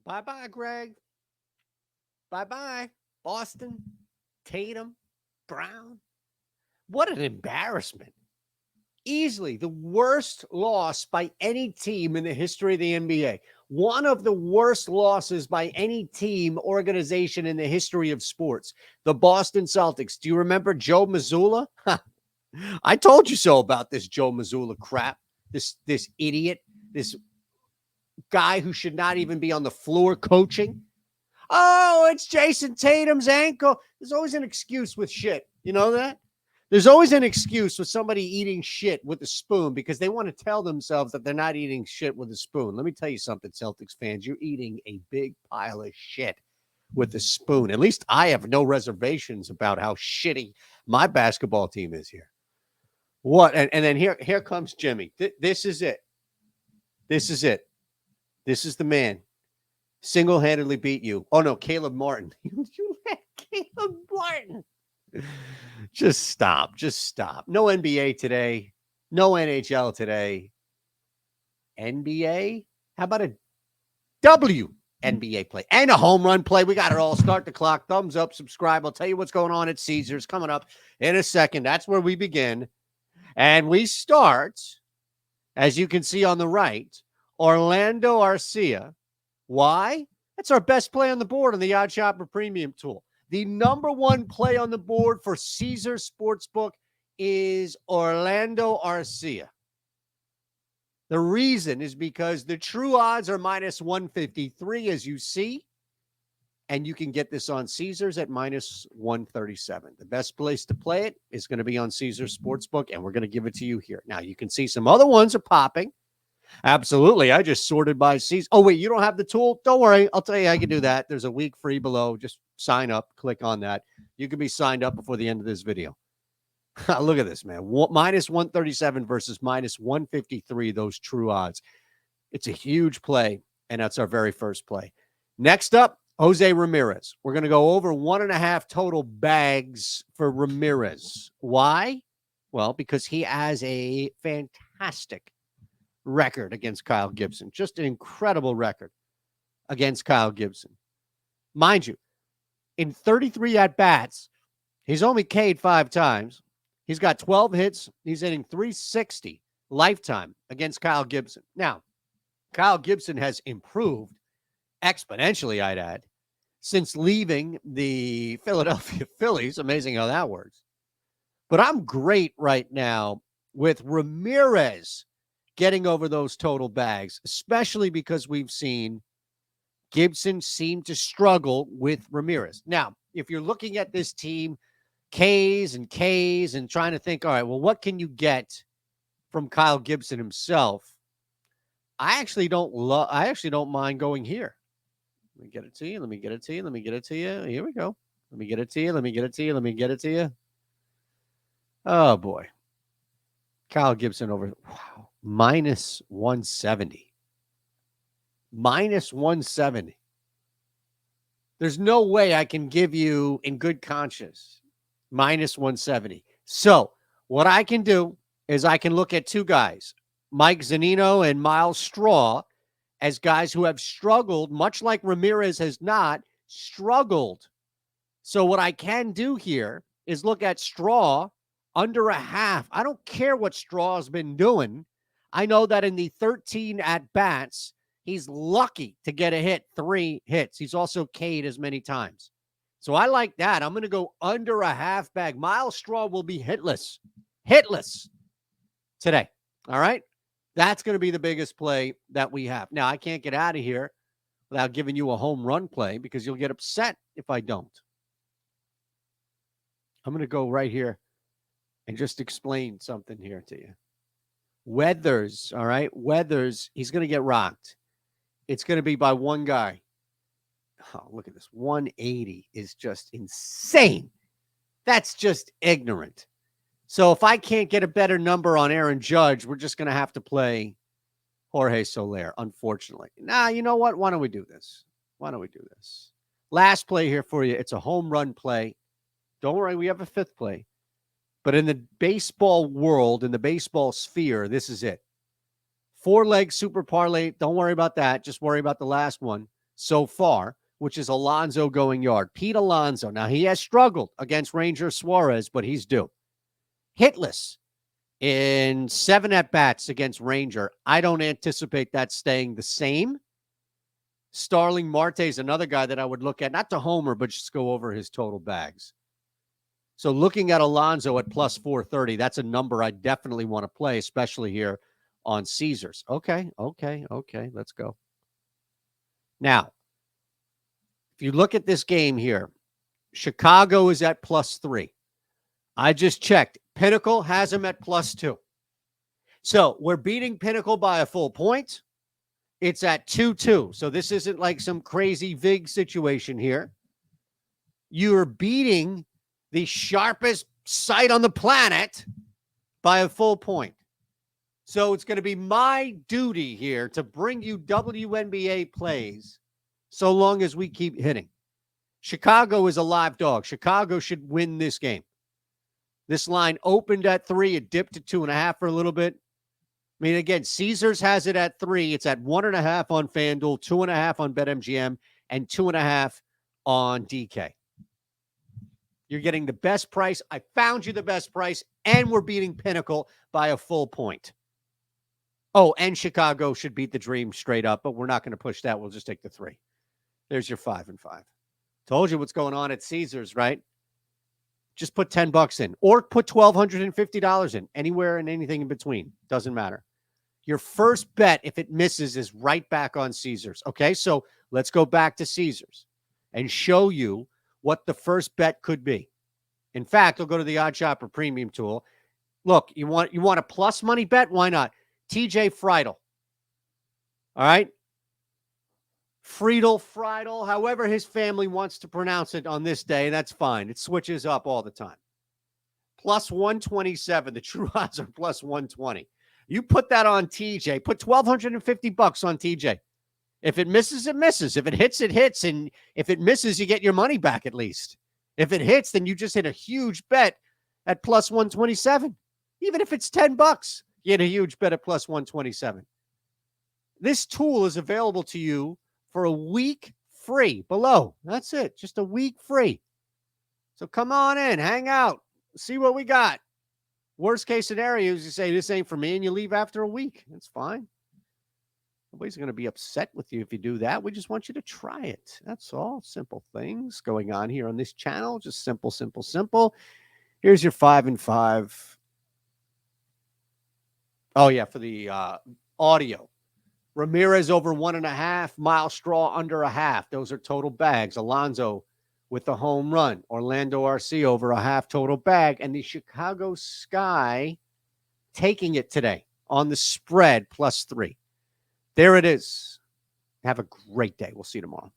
Bye-bye, Greg. Bye-bye, Boston, Tatum, Brown. What an embarrassment. Easily the worst loss by any team in the history of the NBA. One of the worst losses by any team, organization in the history of sports. The Boston Celtics. Do you remember Joe Mazzulla? I told you so about this Joe Mazzulla crap. This idiot, this guy who should not even be on the floor coaching. Oh, it's Jason Tatum's ankle. There's always an excuse with shit. You know that? There's always an excuse with somebody eating shit with a spoon because they want to tell themselves that they're not eating shit with a spoon. Let me tell you something, Celtics fans. You're eating a big pile of shit with a spoon. At least I have no reservations about how shitty my basketball team is here. What? And then here comes Jimmy. This is it. This is it. This is the man. Single-handedly beat you. Oh, no, Caleb Martin. You let Caleb Martin. Just stop. Just stop. No NBA today. No NHL today. NBA? How about a WNBA play and a home run play? We got it all. Start the clock. Thumbs up. Subscribe. I'll tell you what's going on at Caesars coming up in a second. That's where we begin. And we start, as you can see on the right, Orlando Arcia. Why? That's our best play on the board on the OddsShopper Premium tool. The number one play on the board for Caesars Sportsbook is Orlando Arcia. The reason is because the true odds are minus 153, as you see, and you can get this on Caesars at minus 137. The best place to play it is going to be on Caesars Sportsbook, and we're going to give it to you here. Now, you can see some other ones are popping. Absolutely. I just sorted by season. Oh, wait, you don't have the tool? Don't worry. I'll tell you how you can do that. There's a week free below. Just sign up. Click on that. You can be signed up before the end of this video. Look at this, man. Minus 137 versus minus 153, those true odds. It's a huge play, and that's our very first play. Next up, Jose Ramirez. We're going to go over 1.5 total bags for Ramirez. Why? Well, because he has a fantastic record against Kyle Gibson. Just an incredible record against Kyle Gibson. Mind you, in 33 at-bats, he's only K'd 5 times. He's got 12 hits. He's hitting 360 lifetime against Kyle Gibson. Now, Kyle Gibson has improved exponentially, I'd add, since leaving the Philadelphia Phillies. Amazing how that works. But I'm great right now with Ramirez getting over those total bags, especially because we've seen Gibson seem to struggle with Ramirez. Now, if you're looking at this team, Ks and trying to think, all right, well, what can you get from Kyle Gibson himself? I actually don't mind going here. Let me get it to you. Let me get it to you. Here we go. Let me get it to you. Oh, boy. Kyle Gibson over. Wow. Minus 170. Minus 170. There's no way I can give you in good conscience minus 170. So what I can do is I can look at two guys, Mike Zunino and Miles Straw, as guys who have struggled, much like Ramirez has not struggled. So what I can do here is look at Straw under a half. I don't care what Straw's been doing. I know that in the 13 at-bats, he's lucky to get a hit, 3 hits. He's also K'd as many times. So I like that. I'm going to go under a half bag. Miles Straw will be hitless today. All right? That's going to be the biggest play that we have. Now, I can't get out of here without giving you a home run play because you'll get upset if I don't. I'm going to go right here and just explain something here to you. Weathers, all right? Weathers, he's going to get rocked. It's going to be by one guy. Oh, look at this. 180 is just insane. That's just ignorant. So if I can't get a better number on Aaron Judge, we're just going to have to play Jorge Soler, unfortunately. Nah, you know what? Why don't we do this? Last play here for you. It's a home run play. Don't worry, we have a 5th play. But in the baseball world, in the baseball sphere, this is it. 4-leg super parlay. Don't worry about that. Just worry about the last one. so far, which is Alonso going yard. Pete Alonso. Now, he has struggled against Ranger Suarez, but he's due. Hitless in 7 at-bats against Ranger. I don't anticipate that staying the same. Starling Marte is another guy that I would look at, not to homer, but just go over his total bags. So looking at Alonso at plus 430, that's a number I definitely want to play, especially here on Caesars. Okay. Let's go. Now, if you look at this game here, Chicago is at plus 3. I just checked. Pinnacle has them at plus 2. So we're beating Pinnacle by a full point. It's at 2-2. So this isn't like some crazy VIG situation here. You're beating the sharpest sight on the planet by a full point. So it's going to be my duty here to bring you WNBA plays so long as we keep hitting. Chicago is a live dog. Chicago should win this game. This line opened at 3. It dipped to 2.5 for a little bit. I mean, again, Caesars has it at 3. It's at 1.5 on FanDuel, 2.5 on BetMGM, and 2.5 on DK. You're getting the best price. I found you the best price, and we're beating Pinnacle by a full point. Oh, and Chicago should beat the Dream straight up, but we're not going to push that. We'll just take the 3. There's your 5 and 5. Told you what's going on at Caesars, right? Just put $10 in or put $1,250 in, anywhere and anything in between. Doesn't matter. Your first bet, if it misses, is right back on Caesars. Okay, so let's go back to Caesars and show you what the first bet could be. In fact, I'll go to the OddsShopper premium tool. Look, you want a plus money bet? Why not? TJ Friedel. All right? Friedel, however his family wants to pronounce it on this day, that's fine. It switches up all the time. Plus 127. The true odds are plus 120. You put that on TJ. Put $1,250 on TJ. If it misses, it misses. If it hits, it hits. And if it misses, you get your money back at least. If it hits, then you just hit a huge bet at plus 127. Even if it's $10, you hit a huge bet at plus 127. This tool is available to you for a week free below. That's it. Just a week free. So come on in, hang out, see what we got. Worst case scenario is you say, this ain't for me, and you leave after a week. That's fine. Nobody's going to be upset with you if you do that. We just want you to try it. That's all. Simple things going on here on this channel. Just simple. Here's your 5 and 5. Oh, yeah, for the audio. Ramirez over 1.5, Miles Straw under 0.5. Those are total bags. Alonso with the home run. Orlando RC over 0.5 total bag. And the Chicago Sky taking it today on the spread plus 3. There it is. Have a great day. We'll see you tomorrow.